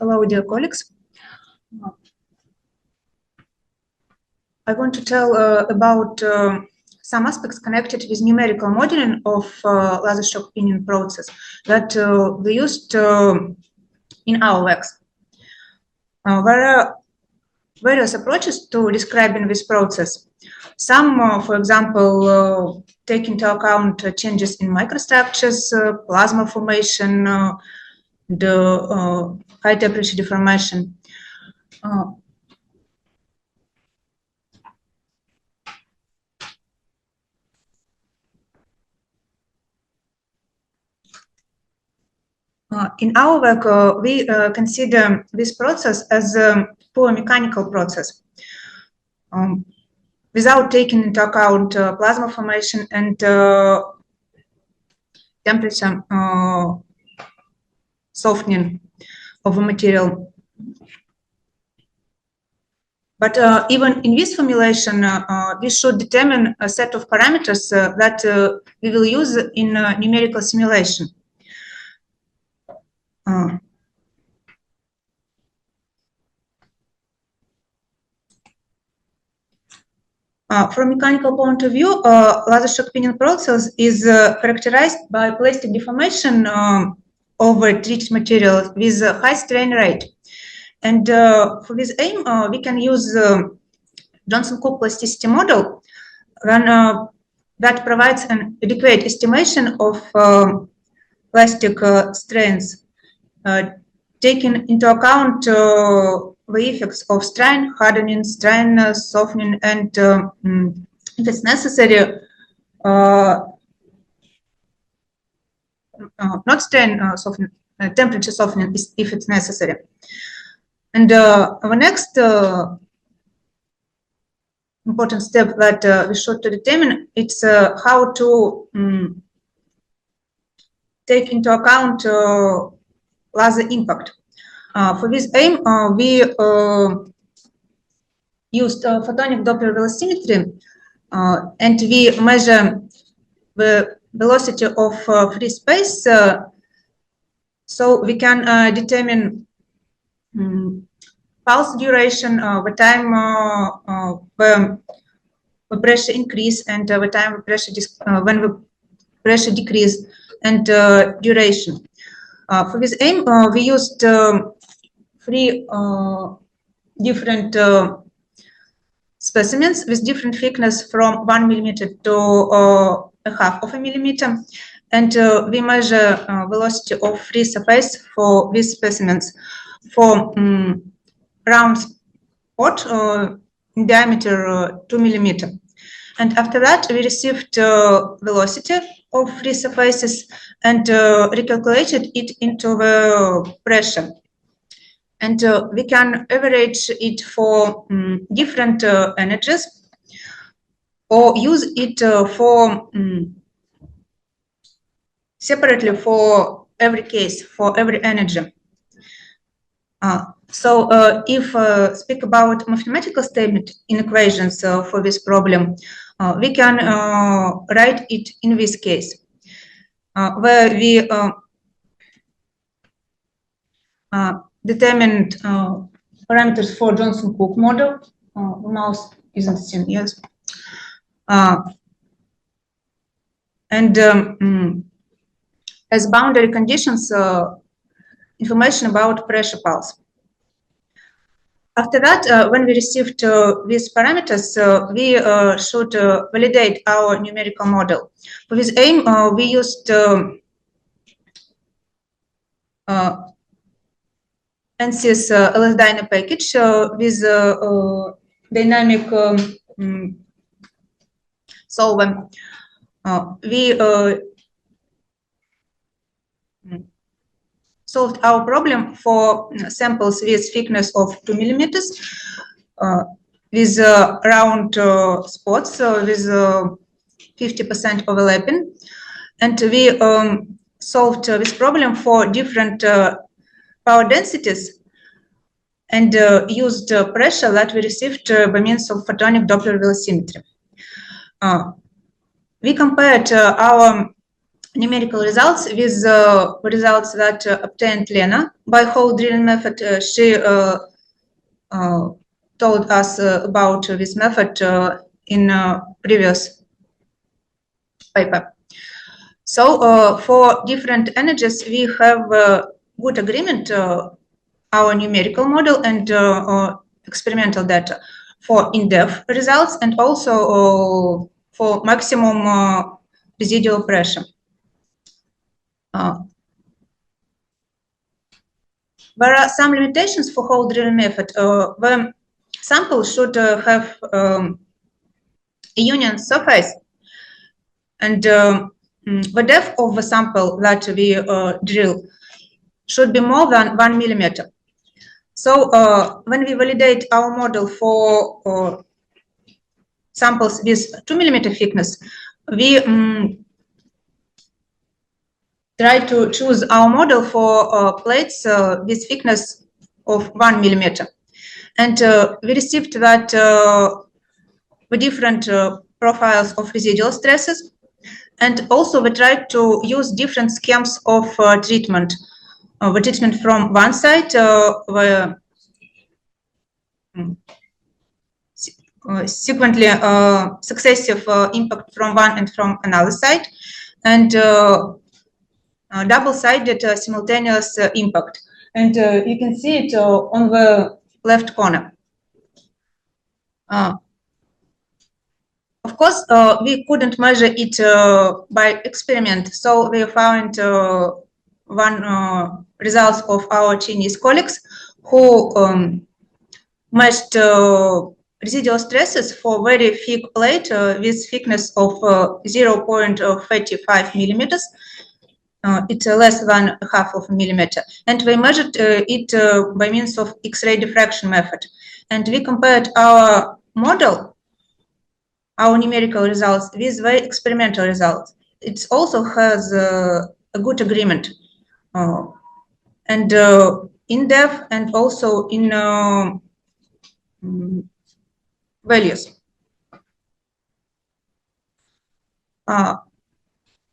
Hello, dear colleagues. I want to tell about some aspects connected with numerical modeling of laser shock pinion process that we used in our works. There are various approaches to describing this process. Some, for example, take into account changes in microstructures, plasma formation, the high temperature deformation. In our work, we consider this process as a pure mechanical process, without taking into account plasma formation and temperature softening of the material. But even in this formulation, we should determine a set of parameters that we will use in numerical simulation. From a mechanical point of view, laser shock pinion process is characterized by plastic deformation over treated material with a high strain rate. And for this aim, we can use Johnson-Cook plasticity model that provides an adequate estimation of plastic strains, taking into account the effects of strain hardening, strain softening, and if it's necessary, not strain softening, temperature softening if it's necessary. And our next important step that we should determine it's how to take into account laser impact. For this aim, we used photonic Doppler velocimetry, and we measure the velocity of free space, so we can determine pulse duration, the time the pressure increase, and the time the pressure when the pressure decrease, and duration. For this aim, we used three different specimens with different thickness from 1 millimeter to a half of a millimeter, and we measure velocity of free surface for these specimens for round spot in diameter 2 millimeter. And after that, we received velocity of free surfaces and recalculated it into the pressure. And we can average it for different energies, or use it for separately for every case, for every energy. So if speak about mathematical statement in equations for this problem, we can write it in this case, where we determined parameters for Johnson-Cook model. The mouse isn't seen, yes. And as boundary conditions, information about pressure pulse. After that, when we received these parameters, we should validate our numerical model. For this aim, we used ANSYS LS-DYNA package with dynamic solver. We solved our problem for samples with thickness of 2 millimeters, with round spots with 50% overlapping. And we solved this problem for different power densities, and used pressure that we received by means of photonic Doppler velocimetry. We compared our numerical results with results that obtained Lena by hole drilling method. She told us about this method in previous paper. So for different energies, we have good agreement, our numerical model and experimental data for in-depth results and also for maximum residual pressure. There are some limitations for hole drilling method. The sample should have a union surface, and the depth of the sample that we drill should be more than 1 millimeter. So when we validate our model for samples with 2 millimeter thickness, we try to choose our model for plates with thickness of 1 millimeter. And we received that the different profiles of residual stresses. And also we tried to use different schemes of treatment. The treatment from one side, sequentially successive impact from one and from another side, and double-sided simultaneous impact. And you can see it on the left corner. Of course, we couldn't measure it by experiment, so we found one results of our Chinese colleagues who measured residual stresses for very thick plate with thickness of 0.35 millimeters. It's less than half of a millimeter, and we measured it by means of X-ray diffraction method. And we compared our model, our numerical results, with the experimental results. It also has a good agreement, and in depth and also in values.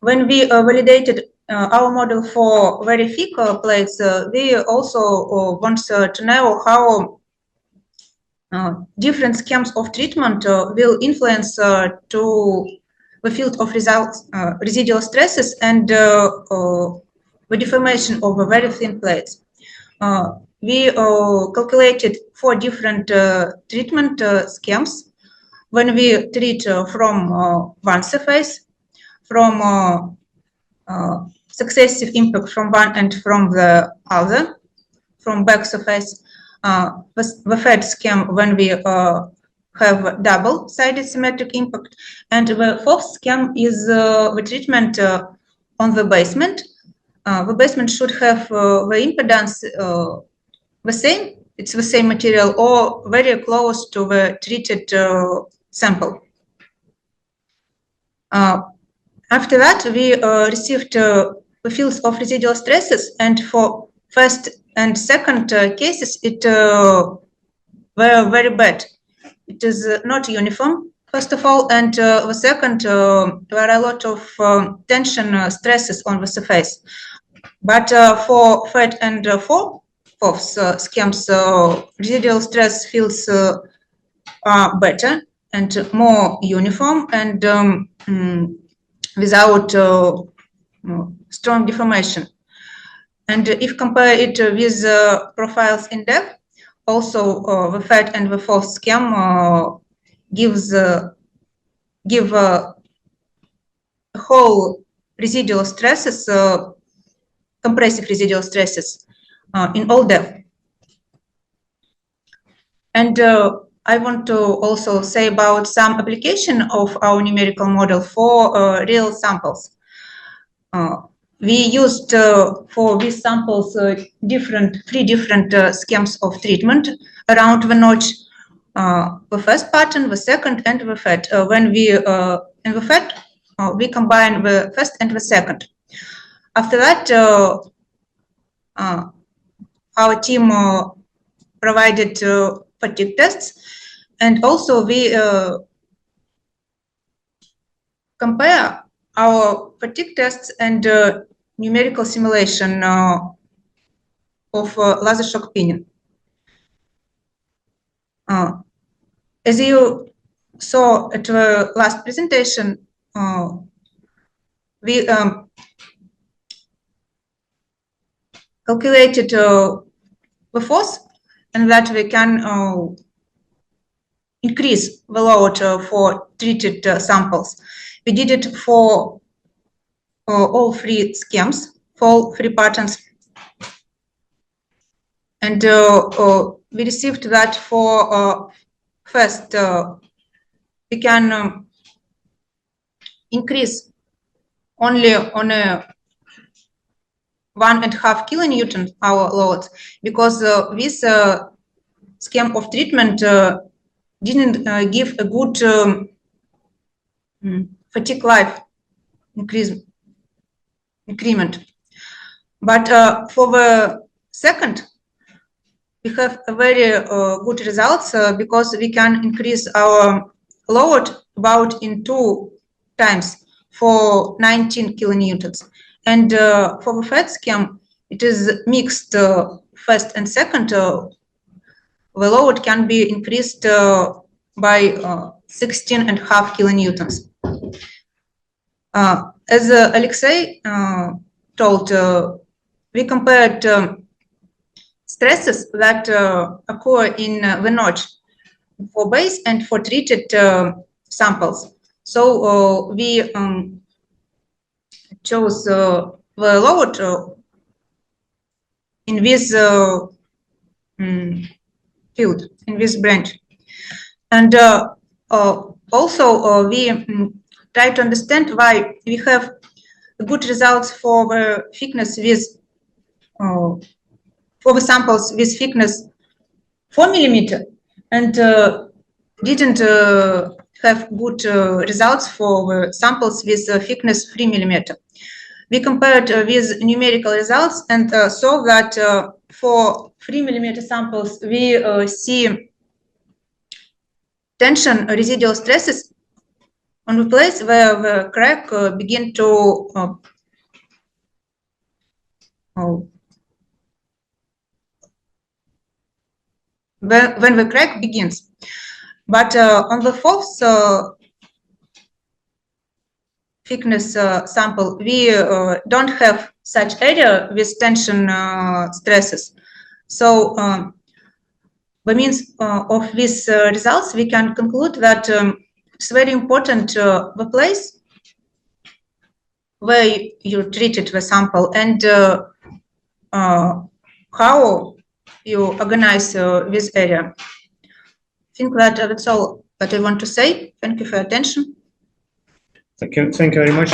When we validated our model for very thick plates, we also want to know how different schemes of treatment will influence to the field of results, residual stresses and the deformation of the very thin plates. We calculated 4 different treatment schemes when we treat from one surface, from successive impact from one and from the other, from back surface, the third scheme when we have double-sided symmetric impact, and the fourth scheme is the treatment on the basement. The basement should have the impedance the same, it's the same material or very close to the treated sample. After that, we received the fields of residual stresses, and for first and second cases, it were very bad. It is not uniform, first of all, and the second, there are a lot of tension stresses on the surface. But for third and fourth schemes, residual stress fields are better and more uniform and without strong deformation. And if compare it with profiles in depth, also the third and the fourth scheme give whole residual stresses, compressive residual stresses in all depth. And I want to also say about some application of our numerical model for real samples. We used for these samples three different schemes of treatment around the notch. The first pattern, the second, and the third. When we in the third, we combine the first and the second. After that, our team provided fatigue tests, and also we compare our fatigue tests and numerical simulation of laser shock pinion. As you saw at the last presentation, we calculated the force, and that we can increase the load for treated samples. We did it for all three schemes, for all three patterns. And we received that for first, we can increase only on a 1.5 kilonewton our load, because this scheme of treatment didn't give a good fatigue life increment. But for the second, we have a very good results because we can increase our load about in 2 times for 19 kilonewtons. And for the third scheme, it is mixed first and second. The load can be increased by 16.5 kilonewtons. As Aleksey told, we compared stresses that occur in the notch for base and for treated samples. So we chose the load in this field, in this branch. And also we try to understand why we have good results for the thickness with for the samples with thickness 4 millimeter, and didn't have good results for the samples with thickness 3 millimeter. We compared with numerical results and saw that for 3 millimeter samples we see tension residual stresses on the place where the crack begin to when the crack begins. But on the fourth thickness sample, we don't have such area with tension stresses. So by means of these results, we can conclude that it's very important the place where you treated the sample and how you organize this area. I think that that's all that I want to say. Thank you for your attention. Thank you very much.